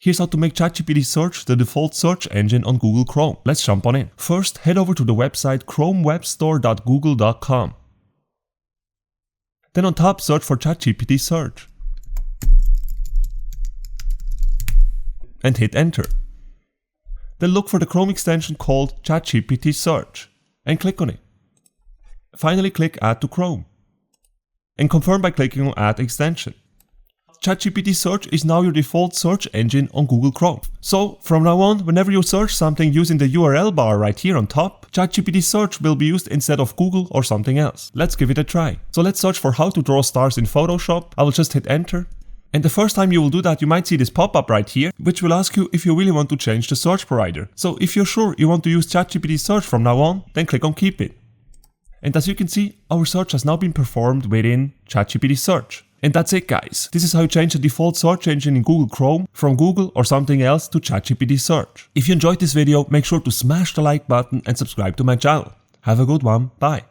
Here's how to make ChatGPT Search the default search engine on Google Chrome. Let's jump on in. First, head over to the website chromewebstore.google.com. Then on top, search for ChatGPT Search. And hit enter. Then look for the Chrome extension called ChatGPT Search and click on it. Finally, click Add to Chrome and confirm by clicking on Add Extension. ChatGPT Search is now your default search engine on Google Chrome. So from now on, whenever you search something using the URL bar right here on top, ChatGPT Search will be used instead of Google or something else. Let's give it a try. So let's search for how to draw stars in Photoshop. I will just hit enter. And the first time you will do that, you might see this pop-up right here, which will ask you if you really want to change the search provider. So if you're sure you want to use ChatGPT Search from now on, then click on Keep It. And as you can see, our search has now been performed within ChatGPT Search. And that's it, guys. This is how you change the default search engine in Google Chrome from Google or something else to ChatGPT Search. If you enjoyed this video, make sure to smash the like button and subscribe to my channel. Have a good one. Bye.